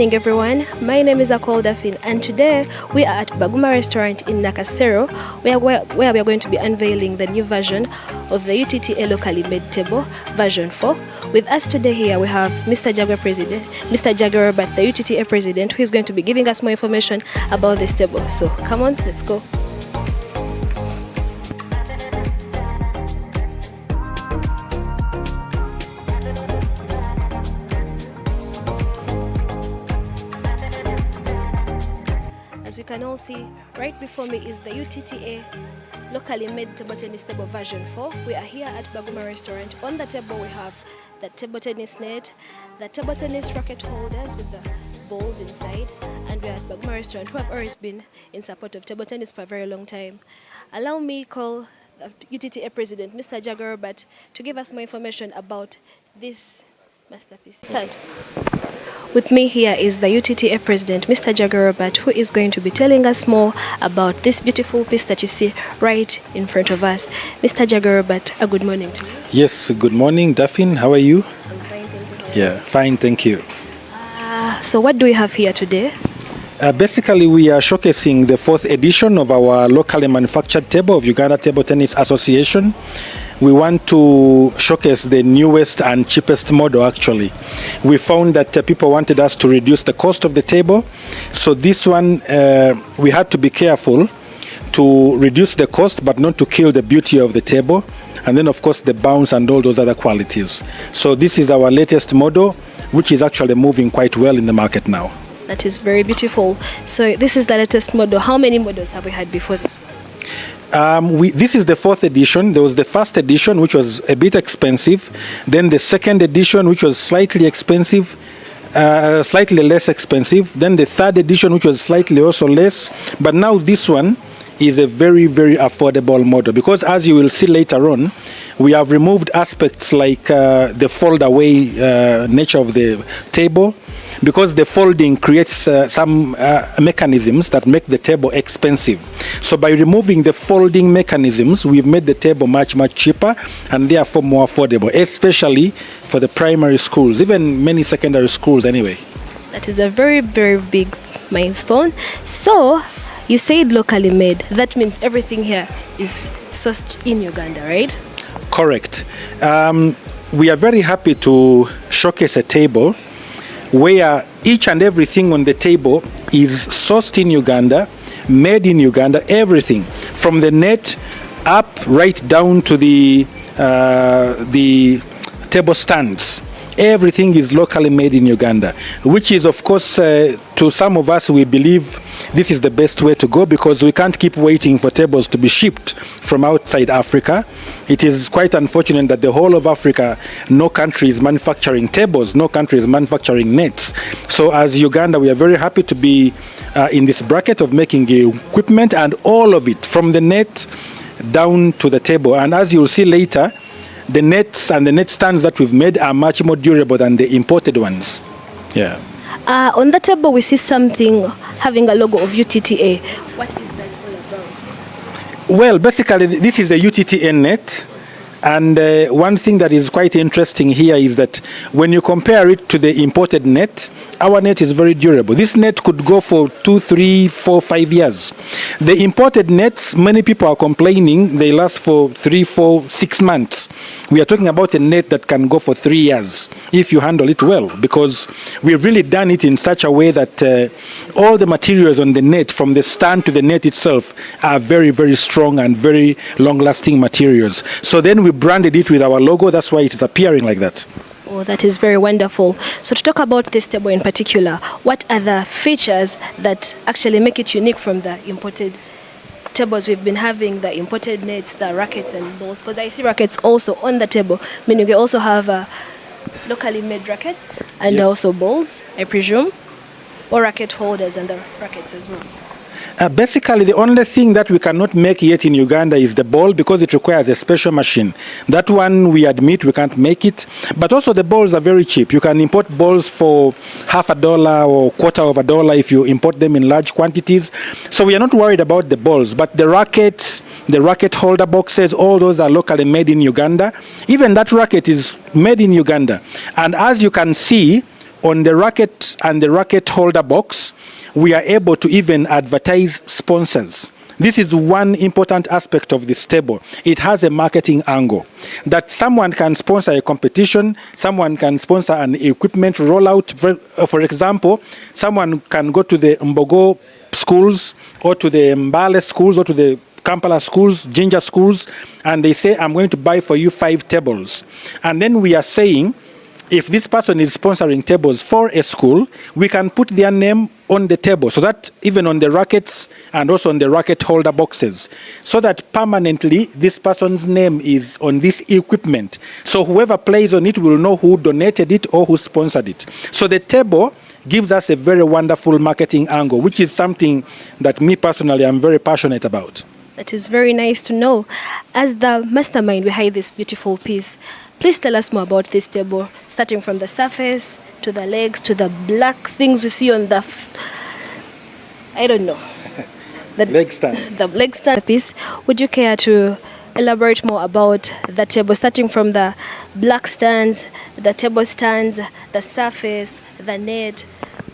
morning, everyone. My name is Akol Dafin, and today we are at Baguma Restaurant in Nakasero, where we are going to be unveiling the new version of the UTTA locally made table, version 4. With us today here, we have Mr. Jagwe President, Mr. Jagwe Robert, the UTTA President, who is going to be giving us more information about this table. So come on, let's go. As you can all see, right before me is the UTTA locally made table tennis table version 4. We are here at Baguma Restaurant. On the table we have the table tennis net, the table tennis racket holders with the balls inside, and we are at Baguma Restaurant, who have always been in support of table tennis for a very long time. Allow me call the UTTA President, Mr. Jagwe Robert, to give us more information about this masterpiece. Stand. With me here is the UTTA President, Mr. Jagwe Robert, who is going to be telling us more about this beautiful piece that you see right in front of us. Mr. Jagwe Robert, a good morning to you. Yes, good morning, Daphne. How are you? I'm fine, thank you. Yeah, fine, thank you. So what do we have here today? Basically, we are showcasing the 4th edition of our locally manufactured table of Uganda Table Tennis Association. We want to showcase the newest and cheapest model, actually. We found that people wanted us to reduce the cost of the table. So this one, we had to be careful to reduce the cost, but not to kill the beauty of the table. And then, of course, the bounce and all those other qualities. So this is our latest model, which is actually moving quite well in the market now. That is very beautiful. So this is the latest model. How many models have we had before this? This is the 4th edition. There was the 1st edition, which was a bit expensive. Then the 2nd edition, which was slightly expensive, slightly less expensive. Then the 3rd edition, which was slightly also less. But now this one is a very, very affordable model, because as you will see later on, we have removed aspects like the fold-away nature of the table, because the folding creates some mechanisms that make the table expensive. So by removing the folding mechanisms, we've made the table much, much cheaper and therefore more affordable, especially for the primary schools, even many secondary schools anyway. That is a very, very big milestone. So you said locally made. That means everything here is sourced in Uganda, right? Correct. We are very happy to showcase a table where each and everything on the table is sourced in Uganda, made in Uganda, everything from the net up right down to the table stands. Everything is locally made in Uganda, which is, of course, to some of us, we believe this is the best way to go, because we can't keep waiting for tables to be shipped from outside Africa. It is quite unfortunate that the whole of Africa, no country is manufacturing tables, no country is manufacturing nets. So as Uganda, we are very happy to be in this bracket of making equipment, and all of it, from the net down to the table. And as you'll see later, the nets and the net stands that we've made are much more durable than the imported ones. Yeah. On the table, we see something having a logo of UTTA. What is that all about? Well, basically, this is a UTTA net. And one thing that is quite interesting here is that when you compare it to the imported net, our net is very durable. This net could go for 2, 3, 4, 5 years. The imported nets, many people are complaining, they last for 3, 4, 6 months. We are talking about a net that can go for 3 years if you handle it well, because we've really done it in such a way that all the materials on the net, from the stand to the net itself, are very, very strong and very long-lasting materials. So then we branded it with our logo. That's why it is appearing like that. Oh, that is very wonderful. So to talk about this table in particular, what are the features that actually make it unique from the imported tables we've been having, the imported nets, the rackets and balls? Because I see rackets also on the table, meaning we also have locally made rackets and yes, also balls, I presume, or racket holders and the rackets as well. Basically, the only thing that we cannot make yet in Uganda is the ball, because it requires a special machine. That one, we admit, we can't make it. But also the balls are very cheap. You can import balls for $50 or $25 if you import them in large quantities. So we are not worried about the balls. But the rackets, the racket holder boxes, all those are locally made in Uganda. Even that racket is made in Uganda. And as you can see, on the racket and the racket holder box, we are able to even advertise sponsors. This is one important aspect of this table. It has a marketing angle that someone can sponsor a competition, someone can sponsor an equipment rollout. For example, someone can go to the Mbogo schools or to the Mbale schools or to the Kampala schools, Jinja schools, and they say, I'm going to buy for you 5 tables. And then we are saying, if this person is sponsoring tables for a school, we can put their name on the table, so that even on the rackets and also on the racket holder boxes, so that permanently this person's name is on this equipment. So whoever plays on it will know who donated it or who sponsored it. So the table gives us a very wonderful marketing angle, which is something that me personally am very passionate about. That is very nice to know. As the mastermind behind this beautiful piece, please tell us more about this table, starting from the surface to the legs to the black things we see on the, I don't know. The leg stand. The leg stand piece. Would you care to elaborate more about the table, starting from the black stands, the table stands, the surface, the net?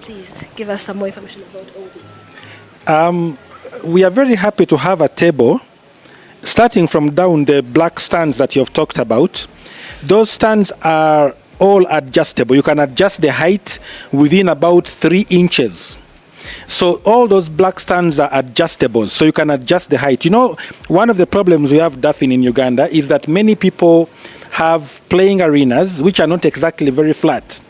Please give us some more information about all this. We are very happy to have a table, starting from down the black stands that you have talked about. Those stands are all adjustable. You can adjust the height within about 3 inches. So all those black stands are adjustable, so you can adjust the height. You know, one of the problems we have, Daphne, in Uganda is that many people have playing arenas which are not exactly very flat.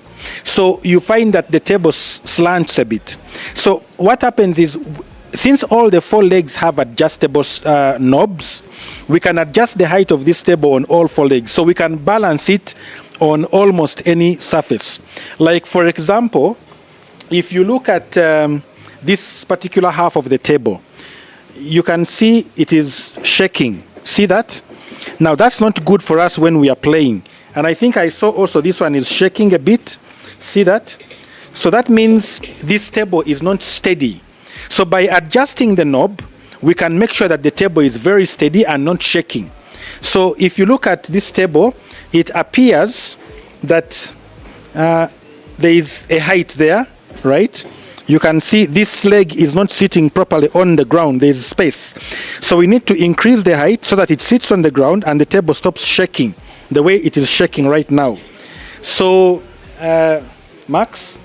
So you find that the table slants a bit. So what happens is, since all the 4 legs have adjustable knobs, we can adjust the height of this table on all 4 legs. So we can balance it on almost any surface. Like, for example, if you look at this particular half of the table, you can see it is shaking. See that? Now, that's not good for us when we are playing. And I think I saw also this one is shaking a bit. See that? So that means this table is not steady. So by adjusting the knob, we can make sure that the table is very steady and not shaking. So if you look at this table, it appears that there is a height there, right? You can see this leg is not sitting properly on the ground. There is space. So we need to increase the height so that it sits on the ground and the table stops shaking the way it is shaking right now. So, Max,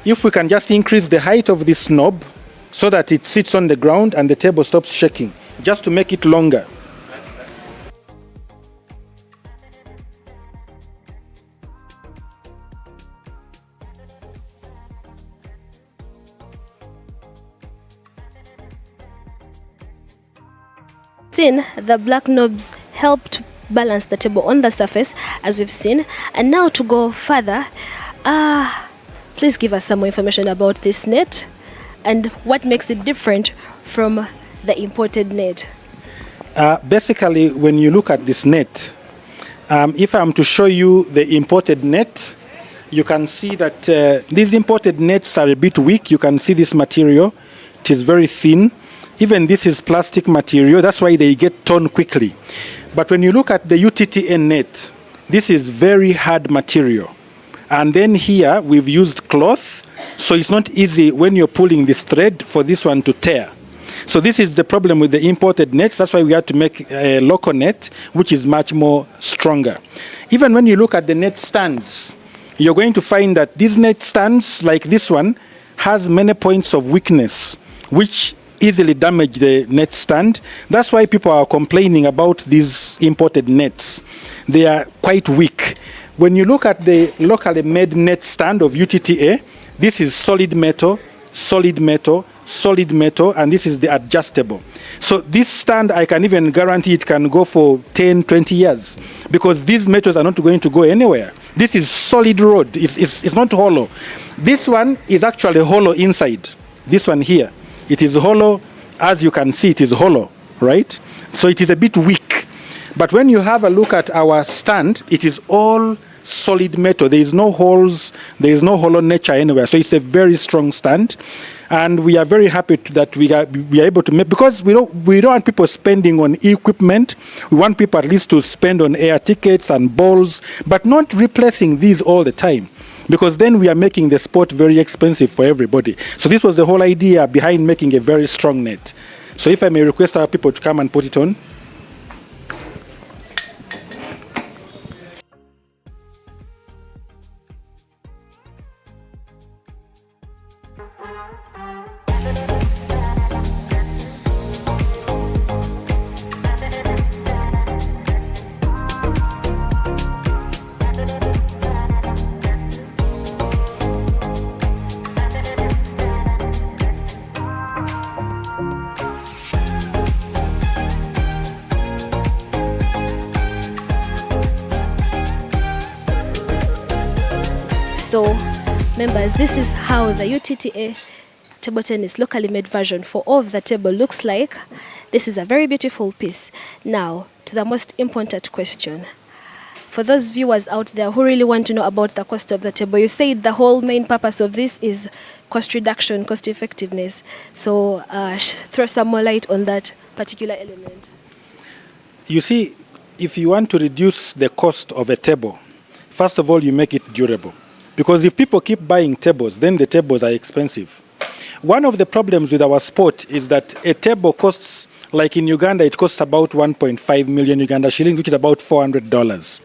if we can just increase the height of this knob so that it sits on the ground and the table stops shaking, just to make it longer. The black knobs helped balance the table on the surface, as we've seen. And now to go further, please give us some more information about this net and what makes it different from the imported net. Basically, when you look at this net, if I'm to show you the imported net, you can see that these imported nets are a bit weak. You can see this material. It is very thin. Even this is plastic material. That's why they get torn quickly. But when you look at the UTTA net, this is very hard material. And then here we've used cloth, so it's not easy when you're pulling this thread for this one to tear. So this is the problem with the imported nets. That's why we had to make a local net, which is much more stronger. Even when you look at the net stands, you're going to find that these net stands, like this one, has many points of weakness, which easily damage the net stand. That's why people are complaining about these imported nets. They are quite weak. When you look at the locally made net stand of UTTA, this is solid metal, solid metal, solid metal, and this is the adjustable. So this stand, I can even guarantee it can go for 10, 20 years because these metals are not going to go anywhere. This is solid rod. It's not hollow. This one is actually hollow inside. This one here. It is hollow. As you can see, it is hollow, right? So it is a bit weak. But when you have a look at our stand, it is all solid metal. There is no holes. There is no hollow nature anywhere. So it's a very strong stand. And we are very happy that we are able to make, because we don't want people spending on equipment. We want people at least to spend on air tickets and balls, but not replacing these all the time. because then we are making the sport very expensive for everybody. So this was the whole idea behind making a very strong net. So if I may request our people to come and put it on. So, members, this is how the UTTA table tennis locally made version for all of the table looks like. This is a very beautiful piece. Now, to the most important question. For those viewers out there who really want to know about the cost of the table, you said the whole main purpose of this is cost reduction, cost effectiveness. So, throw some more light on that particular element. You see, if you want to reduce the cost of a table, first of all, you make it durable. Because if people keep buying tables, then the tables are expensive. One of the problems with our sport is that a table costs, like in Uganda, it costs about 1.5 million Uganda shillings, which is about $400,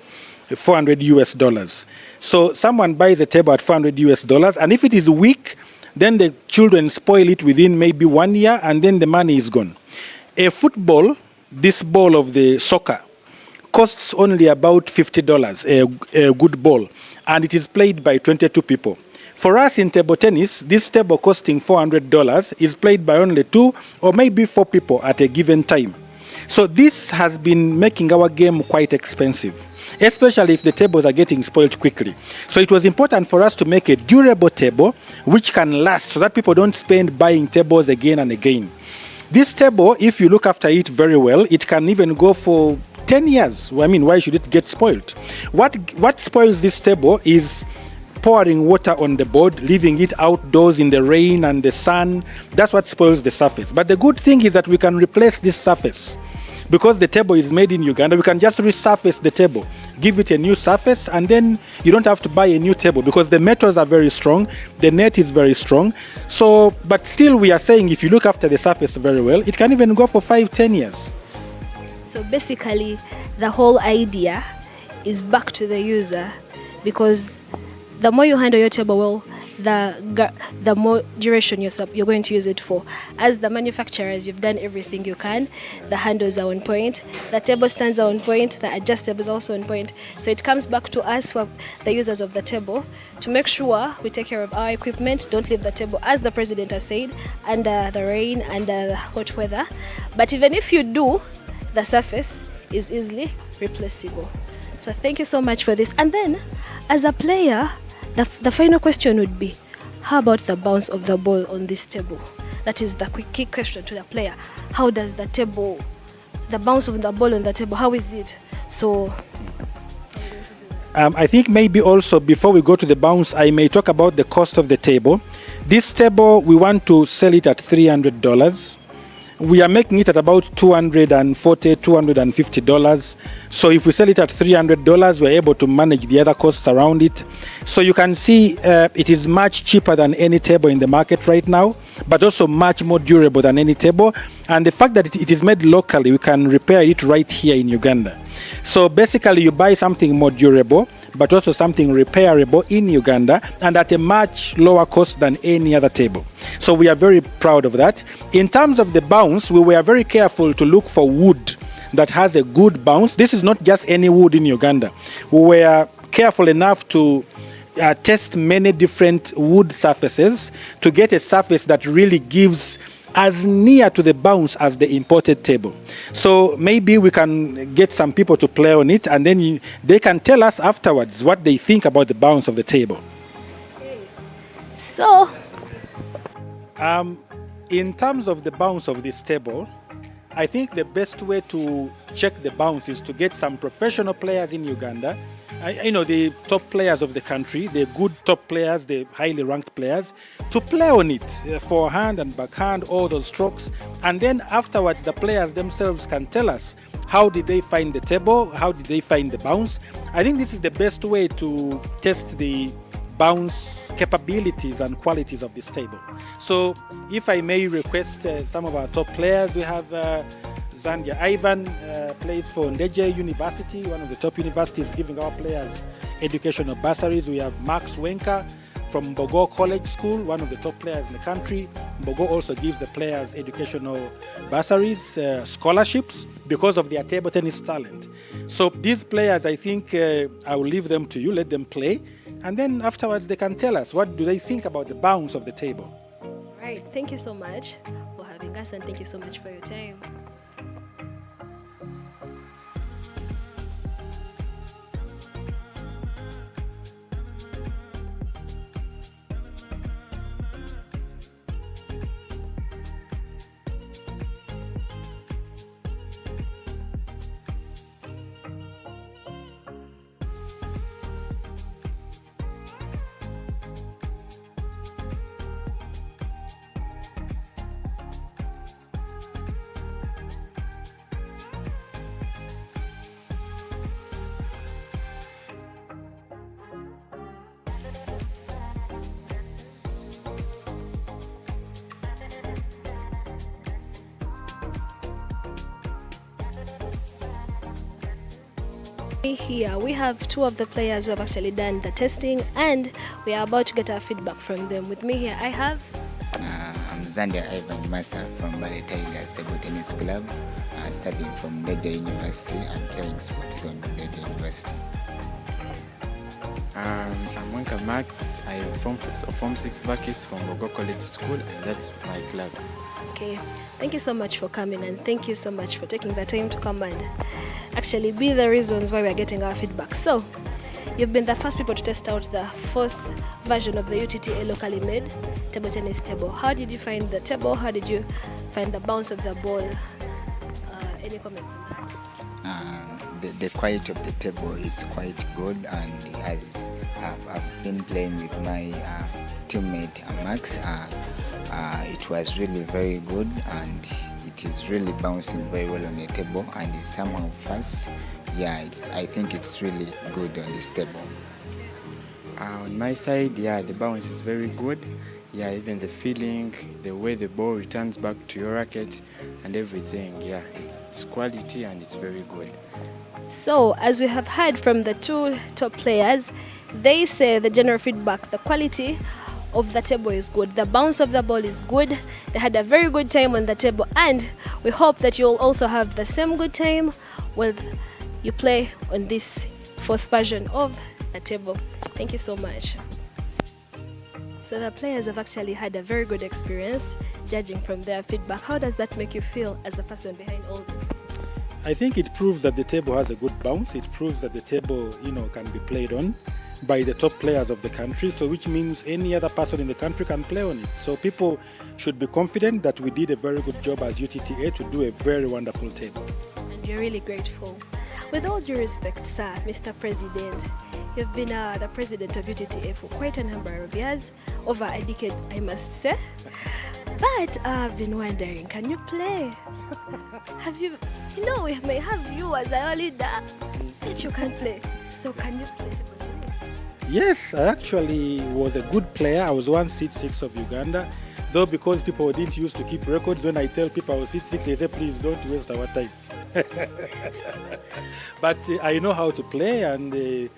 400 US dollars. So someone buys a table at 400 US dollars, and if it is weak, then the children spoil it within maybe 1 year, and then the money is gone. A football, this ball of the soccer, costs only about $50, a good ball, and it is played by 22 people. For us in table tennis, this table costing $400 is played by only 2 or maybe 4 people at a given time. So this has been making our game quite expensive, especially if the tables are getting spoiled quickly. So it was important for us to make a durable table which can last so that people don't spend buying tables again and again. This table, if you look after it very well, it can even go for 10 years. I mean, why should it get spoiled? What spoils this table is pouring water on the board, leaving it outdoors in the rain and the sun. That's what spoils the surface. But the good thing is that we can replace this surface. Because the table is made in Uganda, we can just resurface the table, give it a new surface, and then you don't have to buy a new table because the metals are very strong, the net is very strong. So, but still we are saying if you look after the surface very well, it can even go for 5-10 years. So basically, the whole idea is back to the user, because the more you handle your table well, the more duration you're going to use it for. As the manufacturers, you've done everything you can. The handles are on point, the table stands are on point, the adjustables are also on point. So it comes back to us, for the users of the table, to make sure we take care of our equipment, don't leave the table, as the president has said, under the rain, under the hot weather. But even if you do, the surface is easily replaceable. So thank you so much for this. And then, as a player, the final question would be, how about the bounce of the ball on this table? That is the key question to the player. How does the bounce of the ball on the table, how is it? So, I think maybe also before we go to the bounce, I may talk about the cost of the table. This table, we want to sell it at $300. We are making it at about $240, $250. So if we sell it at $300, we're able to manage the other costs around it. So you can see it is much cheaper than any table in the market right now, but also much more durable than any table. And the fact that it is made locally, we can repair it right here in Uganda. So basically you buy something more durable, but also something repairable in Uganda and at a much lower cost than any other table. So we are very proud of that. In terms of the bounce, we were very careful to look for wood that has a good bounce. This is not just any wood in Uganda. We were careful enough to test many different wood surfaces to get a surface that really gives as near to the bounce as the imported table. So maybe we can get some people to play on it, and then they can tell us afterwards what they think about the bounce of the table. So, in terms of the bounce of this table, I think the best way to check the bounce is to get some professional players in Uganda. The top players of the country, the good top players, the highly ranked players, to play on it, forehand and backhand, all those strokes. And then afterwards, the players themselves can tell us how did they find the table, how did they find the bounce. I think this is the best way to test the bounce capabilities and qualities of this table. So if I may request some of our top players, we have Zandia Ivan, plays for Ndeje University, one of the top universities giving our players educational bursaries. We have Max Wenka from Mbogo College School, one of the top players in the country. Mbogo also gives the players educational bursaries, scholarships, because of their table tennis talent. So these players, I think I will leave them to you, let them play, and then afterwards they can tell us what do they think about the bounce of the table. Right, thank you so much for having us, and thank you so much for your time. Here we have two of the players who have actually done the testing, and we are about to get our feedback from them. With me here I have I'm Zandia Ivan Massa from Ballet Tigers Table Tennis Club, studying from Ndeje University and playing sports on Ndeje University. I'm Wenka Max. I'm from Form 6 Vakis from Mbogo College School, and that's my club. Okay, thank you so much for coming, and thank you so much for taking the time to come and actually be the reasons why we are getting our feedback. So, you've been the first people to test out the fourth version of the UTTA locally made table tennis table. How did you find the table? How did you find the bounce of the ball? Any comments on that? The quality of the table is quite good, and as I've been playing with my teammate Max, it was really very good, and it is really bouncing very well on the table, and it's somehow fast. Yeah, I think it's really good on this table. On my side, yeah, the bounce is very good. Yeah, even the feeling, the way the ball returns back to your racket and everything, yeah, it's quality and it's very good. So, as we have heard from the two top players, they say the general feedback, the quality of the table is good, the bounce of the ball is good, they had a very good time on the table, and we hope that you'll also have the same good time when you play on this fourth version of the table. Thank you so much. So the players have actually had a very good experience judging from their feedback. How does that make you feel as the person behind all this? I think it proves that the table has a good bounce. It proves that the table, can be played on by the top players of the country, so which means any other person in the country can play on it. So people should be confident that we did a very good job as UTTA to do a very wonderful table. And we're really grateful. With all due respect, sir, Mr. President, you've been the president of UTTA for quite a number of years, over a decade, I must say. But I've been wondering, can you play? Have you, we may have you as our leader, that you can play. So can you play? Yes, I actually was a good player. I was one seed 6 of Uganda. Though because people didn't used to keep records, when I tell people I was seed 6, they say, please don't waste our time. But I know how to play, and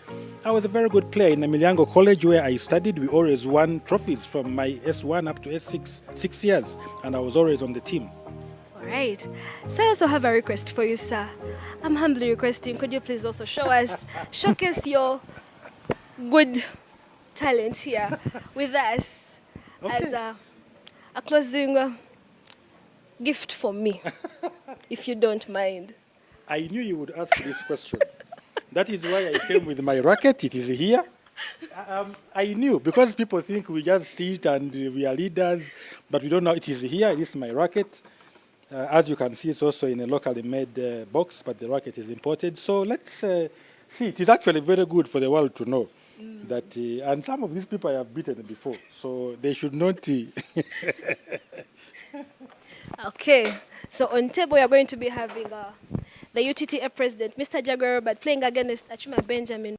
I was a very good player. In Emiliango College, where I studied, we always won trophies from my S1 up to S6, 6 years, and I was always on the team. All right. So I also have a request for you, sir. I'm humbly requesting, could you please also showcase your good talent here with us, okay, as a closing gift for me, if you don't mind. I knew you would ask this question. That is why I came with my racket. It is here. I knew, because people think we just sit and we are leaders, but we don't know. It is here. This is my racket. As you can see, it's also in a locally made box, but the racket is imported. So let's see. It is actually very good for the world to know that, and some of these people I have beaten before, so they should not. Okay, so on table we are going to be having the UTTA president, Mr. Jagwe, but playing against Achuma Benjamin.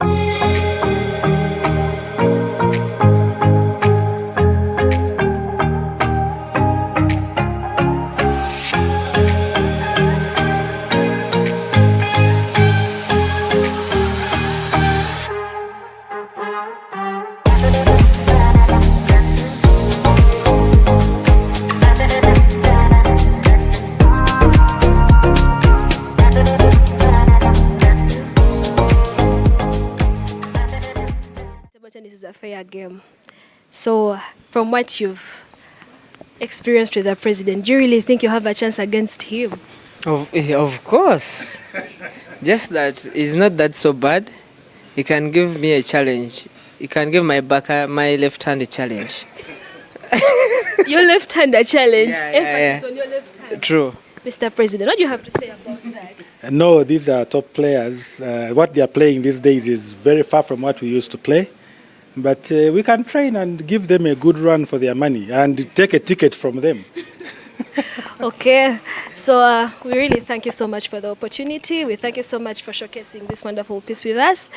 a fair game. So, from what you've experienced with the president, do you really think you have a chance against him? Of course. Just that he's not that so bad. He can give me a challenge. He can give my left hand a challenge. Your left hand a challenge. Yeah, Emphasis on your left hand. True. Mr. President, what do you have to say about that? No, these are top players. What they are playing these days is very far from what we used to play. But we can train and give them a good run for their money and take a ticket from them. Okay, so we really thank you so much for the opportunity. We thank you so much for showcasing this wonderful piece with us.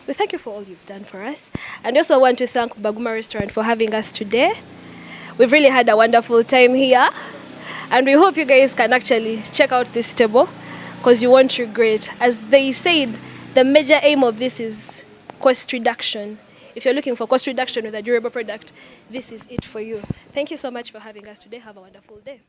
We thank you for all you've done for us. And we also want to thank Baguma Restaurant for having us today. We've really had a wonderful time here. And we hope you guys can actually check out this table because you won't regret. As they said, the major aim of this is cost reduction. If you're looking for cost reduction with a durable product, this is it for you. Thank you so much for having us today. Have a wonderful day.